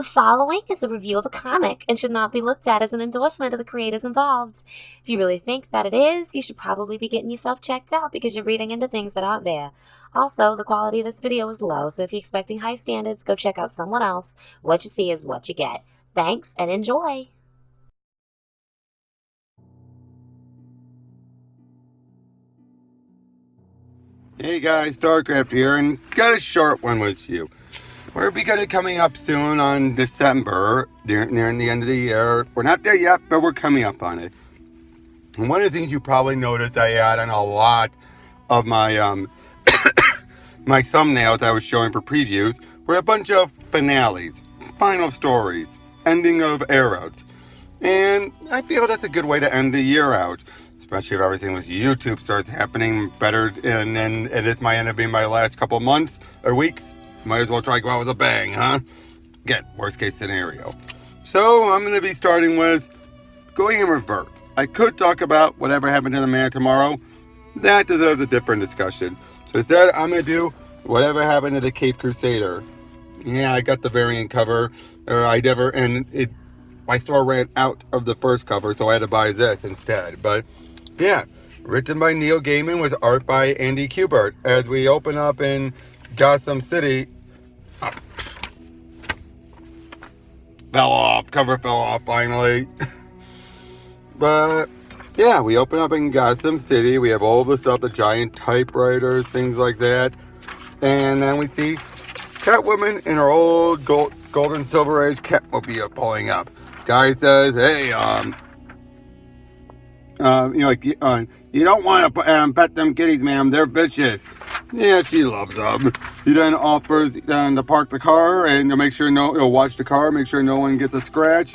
The following is a review of a comic and should not be looked at as an endorsement of the creators involved. If you really think that it is, you should probably be getting yourself checked out because you're reading into things that aren't there. Also, the quality of this video is low, so if you're expecting high standards, go check out someone else. What you see is what you get. Thanks and enjoy! Hey guys, Starcraft here, and got a short one with you. We're coming up soon on December, nearing the end of the year. We're not there yet, but we're coming up on it. And one of the things you probably noticed I had on a lot of my my thumbnails that I was showing for previews were a bunch of finales, final stories, ending of eras. And I feel that's a good way to end the year out. Especially if everything with YouTube starts happening better, and then this might end up being my last couple months or weeks. Might as well try to go out with a bang, huh? Again, worst case scenario. So I'm going to be starting with going in reverse. I could talk about whatever happened to the man tomorrow. That deserves a different discussion. So instead, I'm going to do whatever happened to the Caped Crusader. Yeah, I got the variant cover. My store ran out of the first cover, so I had to buy this instead. But yeah, written by Neil Gaiman with art by Andy Kubert. As we open up in Gotham City, cover fell off finally. But yeah, we open up in Gotham City. We have all the stuff, the giant typewriters, things like that. And then we see Catwoman in her old golden silver age Catmobile pulling up. Guy says, hey, you don't want to pet them kitties, ma'am. They're vicious. Yeah, she loves them. He then offers to park the car and to make sure watch the car, make sure no one gets a scratch.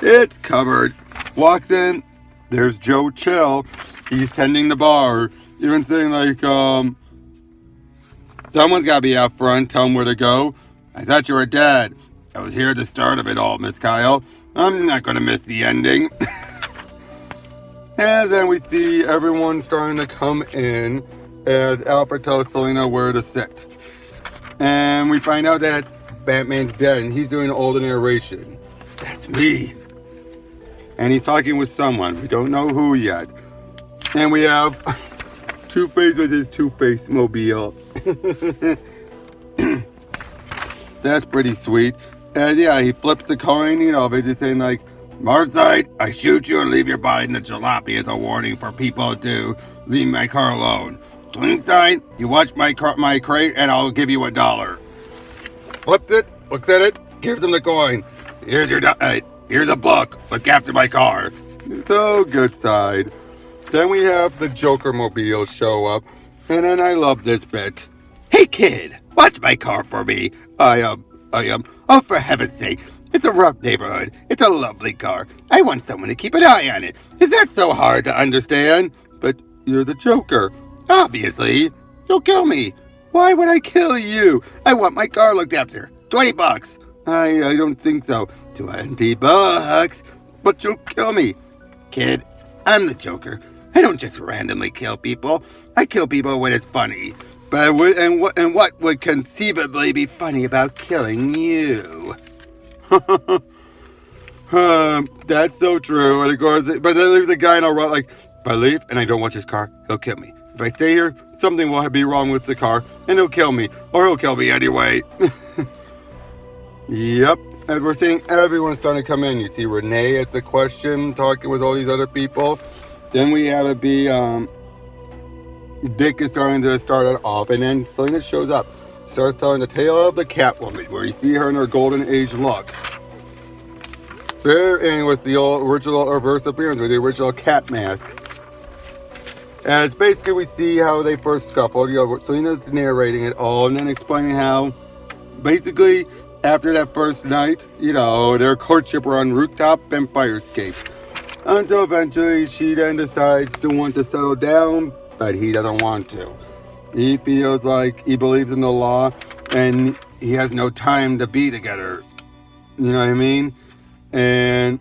It's covered. Walks in. There's Joe Chill. He's tending the bar. Even saying like, someone's got to be out front. Tell him where to go. I thought you were dead. I was here at the start of it all, Miss Kyle. I'm not going to miss the ending. And then we see everyone starting to come in as Alfred tells Selena where to sit. And we find out that Batman's dead and he's doing all the narration. That's me. And he's talking with someone. We don't know who yet. And we have Two-Face with his Two-Face mobile. That's pretty sweet. And yeah, he flips the coin, basically saying like, Marthite, I shoot you and leave your body in the jalopy as a warning for people to leave my car alone. Klingstein, you watch my crate and I'll give you $1. Flips it, looks at it, gives him the coin. Here's a book. Look after my car. So good side. Then we have the Joker mobile show up, and then I love this bit. Hey kid, watch my car for me. Oh, for heaven's sake. It's a rough neighborhood. It's a lovely car. I want someone to keep an eye on it. Is that so hard to understand? But you're the Joker. Obviously. You'll kill me. Why would I kill you? I want my car looked after. $20. I don't think so. $20. But you'll kill me. Kid, I'm the Joker. I don't just randomly kill people. I kill people when it's funny. But what would conceivably be funny about killing you? That's so true. And of course, but then there's a guy in a rut like, if I leave and I don't watch his car, he'll kill me. If I stay here, something will be wrong with the car and he'll kill me, or he'll kill me anyway. Yep. And we're seeing everyone starting to come in. You see Renee at the question talking with all these other people. Then we have it be Dick is starting to start it off, and then Selena shows up. Starts telling the tale of the Catwoman, where you see her in her golden age look. And with the original reverse appearance, with the original cat mask. And it's basically we see how they first scuffled. Selena's narrating it all, and then explaining how, basically, after that first night, their courtship were on rooftop and fire escape. Until eventually she then decides to want to settle down, but he doesn't want to. He feels like he believes in the law and he has no time to be together. You know what I mean? And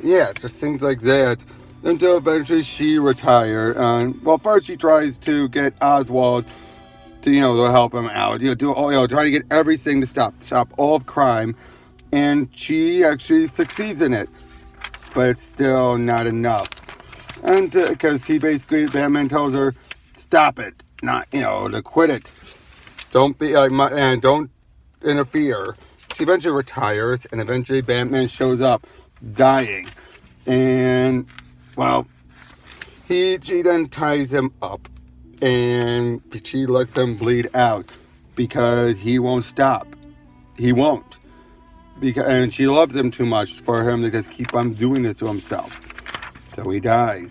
yeah, just things like that. Until eventually she retired. First she tries to get Oswald to to help him out. Do all try to get everything to stop all of crime, and she actually succeeds in it, but it's still not enough. And because Batman tells her, stop it, not to quit it. Don't be and don't interfere. She eventually retires, and eventually Batman shows up, dying, and well, she then ties him up, and she lets him bleed out because he won't stop. He won't, and she loves him too much for him to just keep on doing this to himself. So he dies.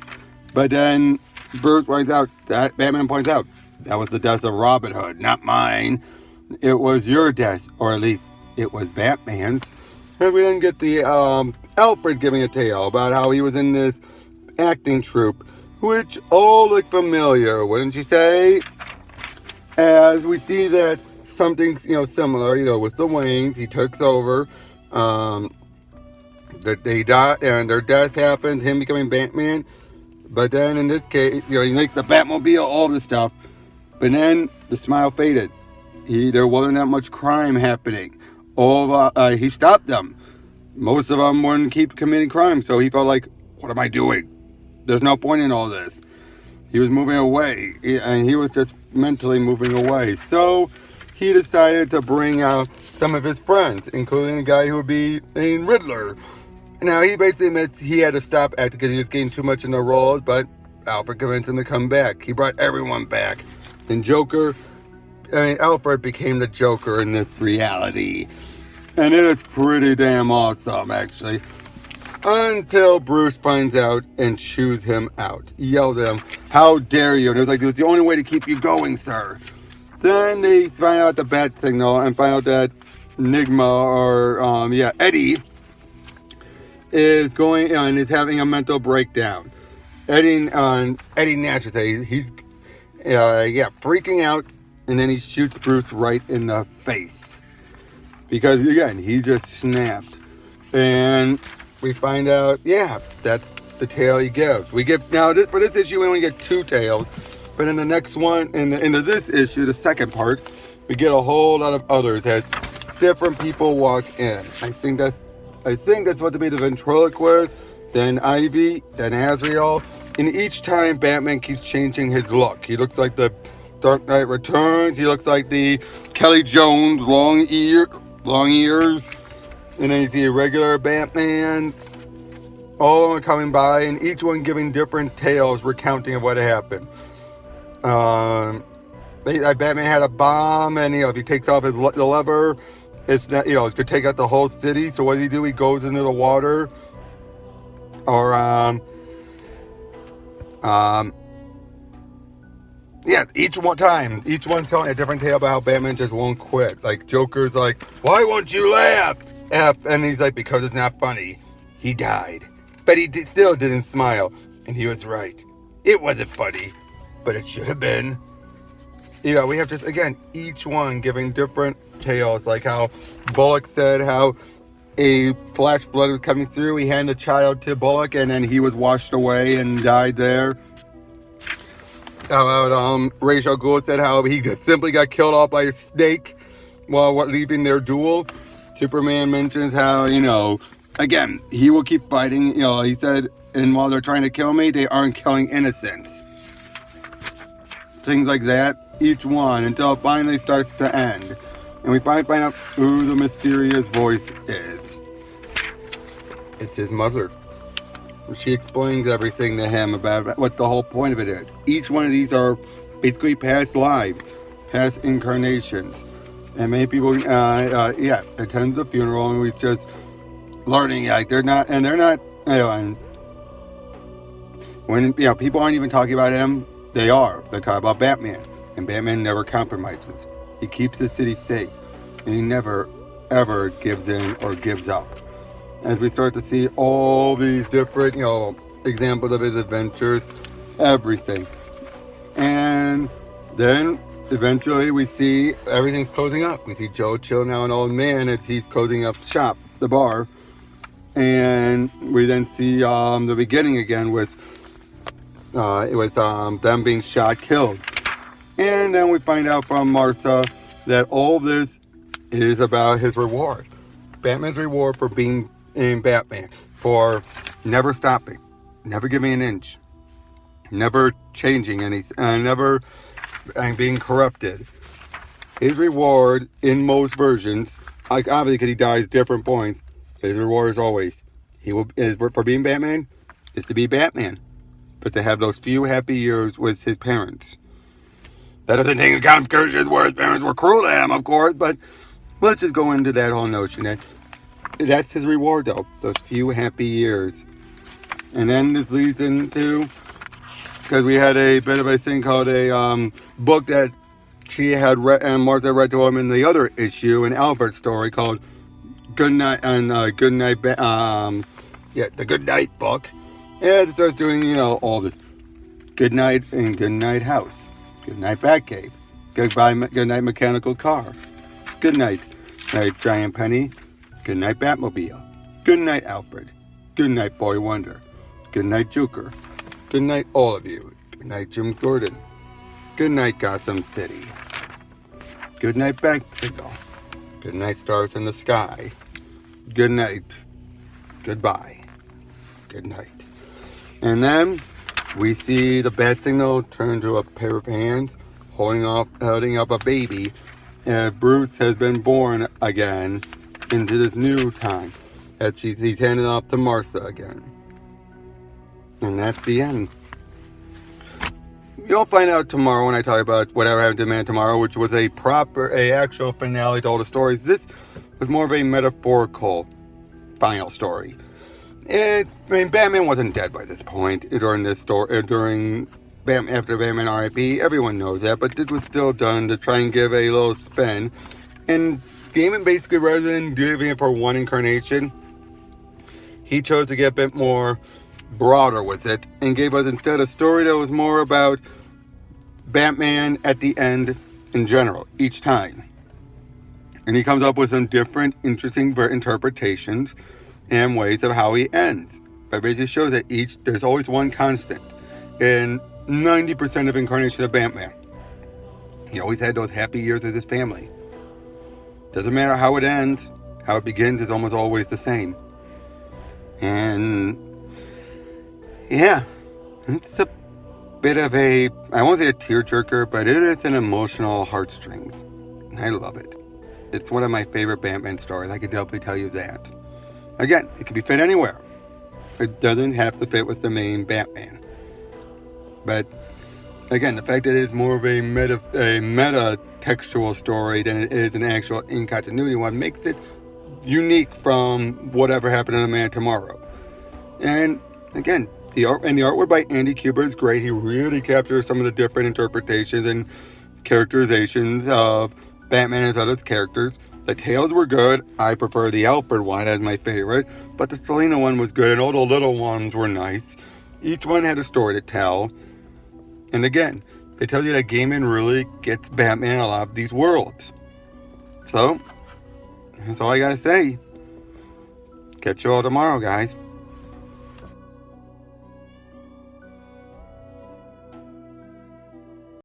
But then Batman points out, that was the death of Robin Hood, not mine. It was your death, or at least it was Batman's. And we then get the Alfred giving a tale about how he was in this acting troupe, which all look familiar, wouldn't you say? As we see that something similar, with the Waynes, he takes over. That they die and their death happens, him becoming Batman. But then in this case, he makes the Batmobile, all this stuff. But then the smile faded. There wasn't that much crime happening. He stopped them. Most of them wouldn't keep committing crime, so he felt like, what am I doing? There's no point in all this. He was moving away, and he was just mentally moving away. So he decided to bring out some of his friends, including a guy who would be named Riddler. Now, he basically admits he had to stop acting because he was getting too much in the roles, but Alfred convinced him to come back. He brought everyone back. And Alfred became the Joker in this reality. And it is pretty damn awesome, actually. Until Bruce finds out and chews him out. He yells at him, how dare you? And it was the only way to keep you going, sir. Then they find out the bat signal and find out that Eddie is going and is having a mental breakdown. Eddie naturally, he's freaking out, and then he shoots Bruce right in the face because again he just snapped, and we find out that's the tale he gives. We get for this issue we only get 2 tales, but in the next one in this issue, the second part, we get a whole lot of others as different people walk in. I think that's what to be the ventriloquist, then Ivy, then Azrael. And each time Batman keeps changing his look. He looks like the Dark Knight Returns. He looks like the Kelly Jones long ears. And then you see a regular Batman. All of them are coming by, and each one giving different tales recounting of what happened. Batman had a bomb, and if he takes off the lever, it's not, it could take out the whole city. So what does he do? He goes into the water. Or, each one telling a different tale about how Batman just won't quit. Like, Joker's like, why won't you laugh? And he's like, because it's not funny. He died. But he still didn't smile. And he was right. It wasn't funny, but it should have been. We have just, again, each one giving different tales, like how Bullock said how a flash flood was coming through. He handed the child to Bullock, and then he was washed away and died there. How about Ra's al Ghul said how he simply got killed off by a snake while leaving their duel. Superman mentions how, again, he will keep fighting. He said, and while they're trying to kill me, they aren't killing innocents. Things like that. Each one until it finally starts to end, and we find out who the mysterious voice is. It's his mother. She explains everything to him about what the whole point of it is. Each one of these are basically past lives, past incarnations, and many people attend the funeral, and we just learning they're not when people aren't even talking about him, they're talking about Batman. And Batman never compromises. He keeps the city safe. And he never, ever gives in or gives up. As we start to see all these different, examples of his adventures, everything. And then, eventually, we see everything's closing up. We see Joe Chill, now an old man, as he's closing up shop, the bar. And we then see the beginning again with them being shot, killed. And then we find out from Martha that all this is about his reward. Batman's reward for being in Batman, for never stopping, never giving an inch, never changing anything, never being corrupted. His reward in most versions, like obviously because he dies different points, his reward is always for being Batman is to be Batman, but to have those few happy years with his parents. That doesn't take account of curses where his parents were cruel to him, of course, but let's just go into that whole notion that that's his reward, though, those few happy years. And then this leads into, because we had a bit of a thing called a book that she had read, and Martha read to him in the other issue, an Alfred story called Good Night, and the Good Night book. And it starts doing, all this Good Night and Good Night House, Good Night Batcave, Good Night Mechanical Car, Good Night Giant Penny, Good Night Batmobile, Good Night Alfred, Good Night Boy Wonder, Good Night Joker, Good Night all of you, Good Night Jim Gordon, Good Night Gotham City, Good Night Bicycle, Good Night Stars in the Sky, Good Night, Goodbye, Good Night. And then we see the bat signal turn to a pair of hands holding up a baby. Bruce has been born again into this new time. That he's handing off to Martha again. And that's the end. You'll find out tomorrow when I talk about Whatever Happened to Man Tomorrow, which was a actual finale to all the stories. This was more of a metaphorical final story. Batman wasn't dead by this point during this story, after Batman R.I.P. Everyone knows that, but this was still done to try and give a little spin. And Gaiman basically, rather than giving it for one incarnation, he chose to get a bit more broader with it and gave us instead a story that was more about Batman at the end in general, each time. And he comes up with some different, interesting interpretations and ways of how he ends. But basically shows that there's always one constant in 90% of incarnations of Batman. He always had those happy years with his family. Doesn't matter how it ends, how it begins is almost always the same. And yeah, it's a bit of I won't say a tearjerker, but it is an emotional heartstrings. I love it. It's one of my favorite Batman stories, I can definitely tell you that. Again, it can be fit anywhere. It doesn't have to fit with the main Batman. But again, the fact that it is more of a meta textual story than it is an actual in-continuity one makes it unique from Whatever Happened to the Man Tomorrow. And again, the artwork by Andy Kubert is great. He really captures some of the different interpretations and characterizations of Batman and his other characters. The tales were good. I prefer the Alfred one as my favorite, but the Selina one was good, and all the little ones were nice. Each one had a story to tell. And again, they tell you that Gaiman really gets Batman a lot of these worlds. So, that's all I gotta say. Catch you all tomorrow, guys.